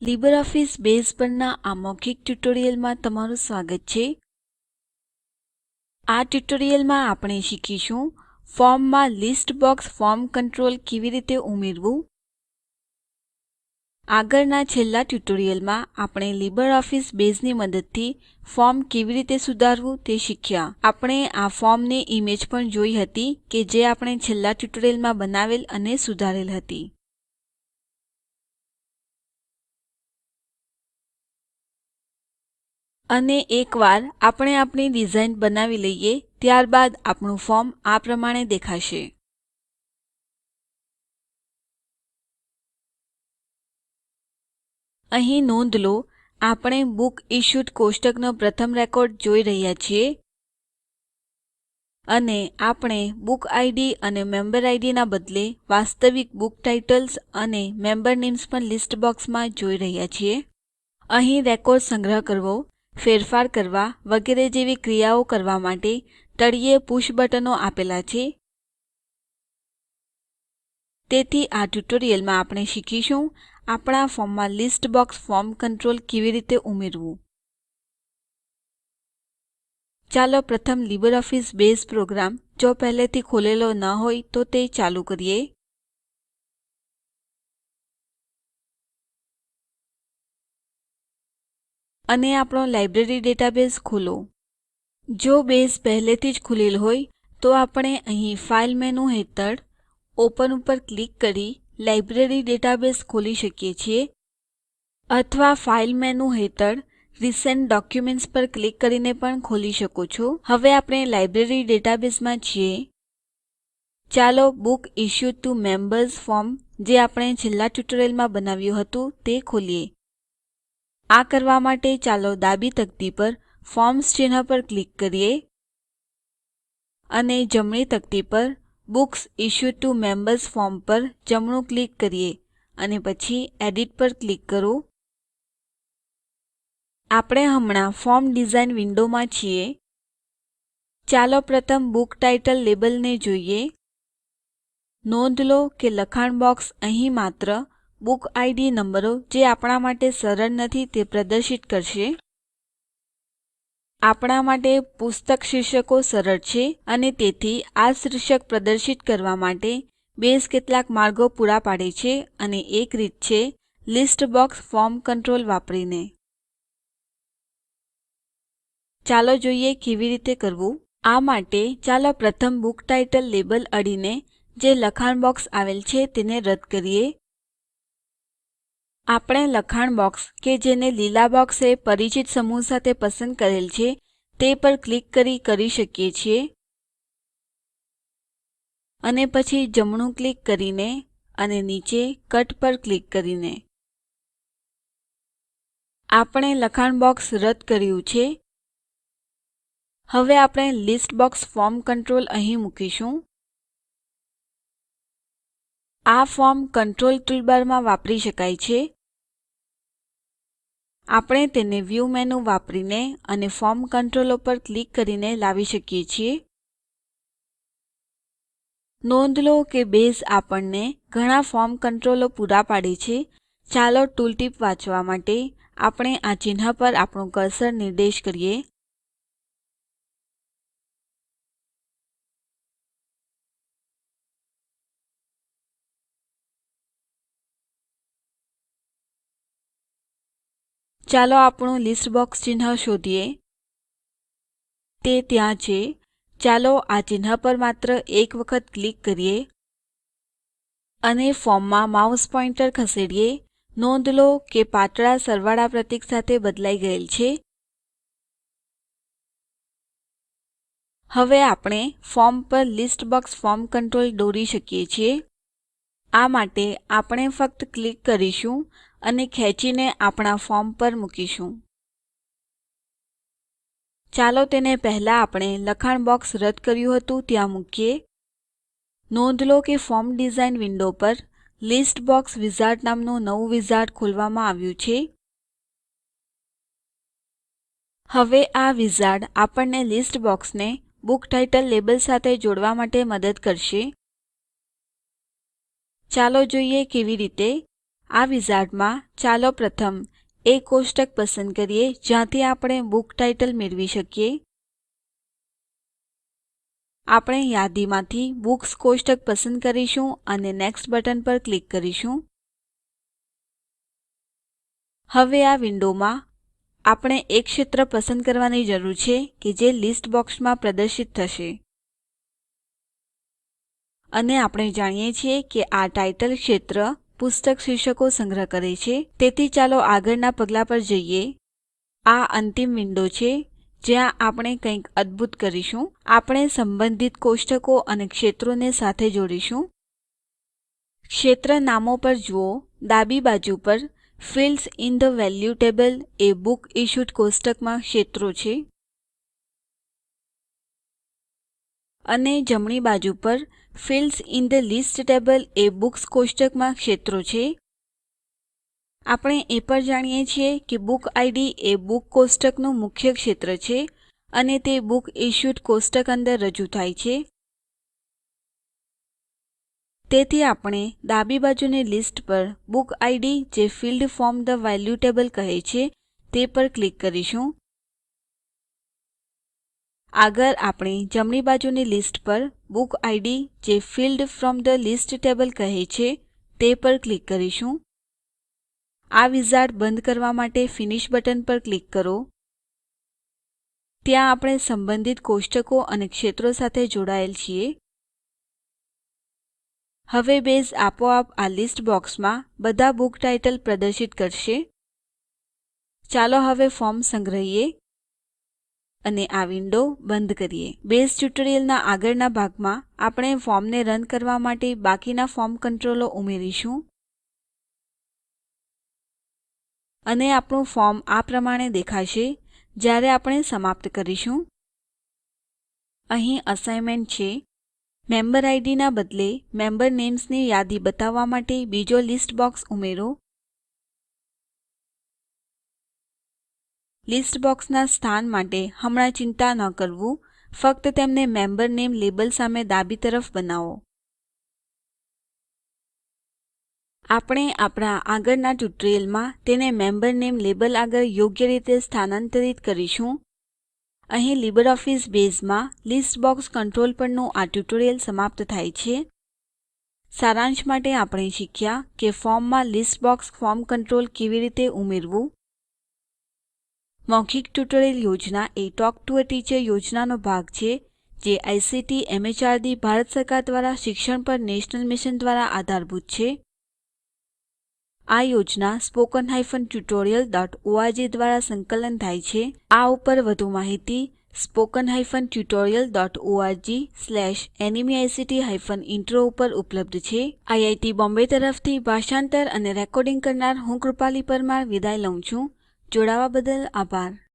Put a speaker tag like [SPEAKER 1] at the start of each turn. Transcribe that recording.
[SPEAKER 1] LibreOffice base પરના આ મૌખિક ટ્યુટોરીયલમાં તમારું સ્વાગત છે. આ ટ્યુટોરીયલમાં આપણે શીખીશું ફોર્મમાં લિસ્ટ બોક્સ ફોર્મ કંટ્રોલ કેવી રીતે ઉમેરવું. આગળના છેલ્લા ટ્યુટોરીયલમાં આપણે લીબરઓફિસ બેઝની મદદથી ફોર્મ કેવી રીતે સુધારવું તે શીખ્યા. આપણે આ ફોર્મની ઈમેજ પણ જોઈ હતી કે જે આપણે છેલ્લા ટ્યુટોરીયલમાં બનાવેલ અને સુધારેલ હતી. અને એકવાર આપણે આપણી ડિઝાઇન બનાવી લઈએ ત્યારબાદ આપણું ફોર્મ આ પ્રમાણે દેખાશે. અહીં નોંધ લો, આપણે બુક ઇશ્યુડ કોષ્ટકનો પ્રથમ રેકોર્ડ જોઈ રહ્યા છીએ અને આપણે બુક ઇડ અને મેમ્બર ઇડ ના બદલે વાસ્તવિક બુક ટાઇટલ્સ અને મેમ્બર નેમ્સ પણ લિસ્ટ બોક્સમાં જોઈ રહ્યા છીએ. અહીં રેકોર્ડ સંગ્રહ કરવો, ફેરફાર કરવા વગેરે જેવી ક્રિયાઓ કરવા માટે તળિયે પુશ બટનો આપેલા છે. તેથી આ ટ્યુટોરીયલમાં આપણે શીખીશું આપણા ફોર્મમાં લિસ્ટ બોક્સ ફોર્મ કંટ્રોલ કેવી રીતે ઉમેરવું. ચાલો પ્રથમ લીબરઓફિસ બેઝ પ્રોગ્રામ જો પહેલેથી ખોલેલો ન હોય તો તે ચાલુ કરીએ. અને આપણો લાઇબ્રેરી ડેટાબેઝ ખોલો. જો બેઝ પહેલેથી જ ખુલેલ હોય તો આપણે અહીં ફાઇલ મેનુ હેઠળ ઓપન ઉપર ક્લિક કરી લાઇબ્રેરી ડેટાબેઝ ખોલી શકીએ છીએ અથવા ફાઇલ મેનુ હેઠળ રિસેન્ટ ડોક્યુમેન્ટ્સ પર ક્લિક કરીને પણ ખોલી શકો છો. હવે આપણે લાઇબ્રેરી ડેટાબેઝમાં છીએ. ચાલો book issued to members form જે આપણે છેલ્લા ટ્યુટોરીયલમાં બનાવ્યું હતું તે ખોલીએ. આ કરવા માટે ચાલો ડાબી તકતી પર ફોર્મ્સ ચિહ્ન પર ક્લિક કરીએ અને જમણી તકતી પર books issued to members form પર જમણું ક્લિક કરીએ અને પછી એડિટ પર ક્લિક કરો. આપણે હમણાં ફોર્મ ડિઝાઇન વિન્ડોમાં છીએ. ચાલો પ્રથમ બુક ટાઇટલ લેબલને જોઈએ. નોંધ લો કે લખાણ બોક્સ અહીં માત્ર બુક ઇડ નંબરો જે આપણા માટે સરળ નથી તે પ્રદર્શિત કરશે. આપણા માટે પુસ્તક શીર્ષકો સરળ છે અને તેથી આ શીર્ષક પ્રદર્શિત કરવા માટે બેઝ કેટલાક માર્ગો પૂરા પાડે છે અને એક રીત છે લિસ્ટ બોક્સ ફોર્મ કંટ્રોલ વાપરીને. ચાલો જોઈએ કેવી રીતે કરવું. આ માટે ચાલો પ્રથમ બુક ટાઇટલ લેબલ અડીને જે લખાણ બોક્સ આવેલ છે તેને રદ કરીએ. આપણે લખાણ બોક્સ કે જેને લીલા બોક્સે પરિચિત સમૂહ સાથે પસંદ કરેલ છે તે પર ક્લિક કરી શકીએ છીએ અને પછી જમણું ક્લિક કરીને અને નીચે કટ પર ક્લિક કરીને. આપણે લખાણ બોક્સ રદ કર્યું છે. હવે આપણે લિસ્ટ બોક્સ ફોર્મ કંટ્રોલ અહીં મૂકીશું. આ ફોર્મ કંટ્રોલ ટૂલબારમાં વાપરી શકાય છે. આપણે તેને વ્યૂ મેનુ વાપરીને અને ફોર્મ કંટ્રોલો પર ક્લિક કરીને લાવી શકીએ છીએ. નોંધ લો કે બેઝ આપણને ઘણા ફોર્મ કંટ્રોલો પૂરા પાડે છે. ચાલો ટૂલટીપ વાંચવા માટે આપણે આ ચિહ્ન પર આપણું કર્સર નિર્દેશ કરીએ. ચાલો આપણું લિસ્ટ બોક્સ ચિહ્ન શોધીએ. તે ત્યાં છે. ચાલો આ ચિહ્ન પર માત્ર એક વખત ક્લિક કરીએ અને ફોર્મમાં માઉસ પોઇન્ટર ખસેડીએ. નોંધ લો કે પાતળા સરવાળા પ્રતીક સાથે બદલાઈ ગયેલ છે. હવે આપણે ફોર્મ પર લિસ્ટ બોક્સ ફોર્મ કંટ્રોલ દોરી શકીએ છીએ. આ માટે આપણે ફક્ત ક્લિક કરીશું અને ખેંચીને આપણા ફોર્મ પર મૂકીશું. ચાલો તેને પહેલા આપણે લખાણ બોક્સ રદ કર્યું હતું ત્યાં મૂકીએ. નોંધ લો કે ફોર્મ ડિઝાઇન વિન્ડો પર લિસ્ટ બોક્સ વિઝાર્ડ નામનું નવું વિઝાર્ડ ખોલવામાં આવ્યું છે. હવે આ વિઝાર્ડ આપણને લિસ્ટ બોક્સને બુક ટાઇટલ લેબલ સાથે જોડવા માટે મદદ કરશે. ચાલો જોઈએ કેવી રીતે. આ વિઝાર્ડમાં ચાલો પ્રથમ એ કોષ્ટક પસંદ કરીએ જ્યાંથી આપણે બુક ટાઇટલ મેળવી શકીએ. આપણે યાદીમાંથી બુક્સ કોષ્ટક પસંદ કરીશું અને નેક્સ્ટ બટન પર ક્લિક કરીશું. હવે આ વિન્ડોમાં આપણે એક ક્ષેત્ર પસંદ કરવાની જરૂર છે કે જે લિસ્ટ બોક્સમાં પ્રદર્શિત થશે. અને આપણે જાણીએ છીએ કે આ ટાઇટલ ક્ષેત્ર પુસ્તક શીર્ષકો સંગ્રહ કરે છે. તેથી ચાલો આગળના પગલા પર જઈએ. આ અંતિમ વિન્ડો છે જ્યાં આપણે કંઈક અદ્ભુત કરીશું. આપણે સંબંધિત કોષ્ટકો અને ક્ષેત્રોને સાથે જોડીશું. ક્ષેત્ર નામો પર જુઓ. ડાબી બાજુ પર fields in the value table A book issued કોષ્ટકમાં ક્ષેત્રો છે. અને જમણી બાજુ પર fields in the list table A books કોષ્ટકમાં ક્ષેત્રો છે. આપણે એ પણ જાણીએ છીએ કે બુક ઇડ એ બુક કોષ્ટકનું મુખ્ય ક્ષેત્ર છે અને તે બુક ઇશ્યુડ કોષ્ટક અંદર રજૂ થાય છે. તેથી આપણે ડાબી બાજુની લિસ્ટ પર બુક ઇડ જે field from the value table કહે છે તે પર ક્લિક કરીશું. આગળ આપણે જમણી બાજુની લિસ્ટ પર બુક ઇડ જે field from the list table કહે છે તે પર ક્લિક કરીશું. આ વિઝાર્ડ બંધ કરવા માટે ફિનિશ બટન પર ક્લિક કરો. ત્યાં આપણે સંબંધિત કોષ્ટકો અને ક્ષેત્રો સાથે જોડાયેલ છીએ. હવે બેઝ આપોઆપ આ લિસ્ટ બોક્સમાં બધા બુક ટાઇટલ પ્રદર્શિત કરશે. ચાલો હવે ફોર્મ સંગ્રહીએ અને આ વિન્ડો બંધ કરીએ. બેઝ ટ્યુટોરીયલના આગળના ભાગમાં આપણે ફોર્મને રન કરવા માટે બાકીના ફોર્મ કંટ્રોલો ઉમેરીશું. અને આપણું ફોર્મ આ પ્રમાણે દેખાશે જ્યારે આપણે સમાપ્ત કરીશું. અહીં અસાઇનમેન્ટ છે. મેમ્બર ઇડ ના બદલે મેમ્બર નેમ્સ ની યાદી બતાવવા માટે બીજો લિસ્ટ બોક્સ ઉમેરો. લિસ્ટ બોક્સના સ્થાન માટે હમણાં ચિંતા ન કરવું. ફક્ત તેમને મેમ્બર નેમ લેબલ સામે ડાબી તરફ બનાવો. આપણે આપણા આગળના ટ્યુટોરીયલમાં તેને મેમ્બર નેમ લેબલ આગળ યોગ્ય રીતે સ્થાનાંતરિત કરીશું. અહીં લીબરઓફીસ બેઝમાં લિસ્ટ બોક્સ કંટ્રોલ પરનું આ ટ્યુટોરીયલ સમાપ્ત થાય છે. સારાંશ માટે આપણે શીખ્યા કે ફોર્મમાં લિસ્ટ બોક્સ ફોર્મ કંટ્રોલ કેવી રીતે ઉમેરવું. મૌખિક ટ્યુટોરીયલ યોજના એ ટોક ટુ અ ટીચર યોજનાનો ભાગ છે જે આઇસીટી એમએચઆરડી ભારત સરકાર દ્વારા શિક્ષણ પર નેશનલ મિશન દ્વારા આધારભૂત છે. આ યોજના spoken-tutorial.org દ્વારા સંકલન થાય છે. આ ઉપર વધુ માહિતી spoken-tutorial.org/nmeict-intro ઉપર ઉપલબ્ધ છે. આઈઆઈટી બોમ્બે તરફથી ભાષાંતર અને રેકોર્ડિંગ કરનાર હું કૃપાલી પરમાર વિદાય લઉં છું. જોડાવા બદલ આભાર.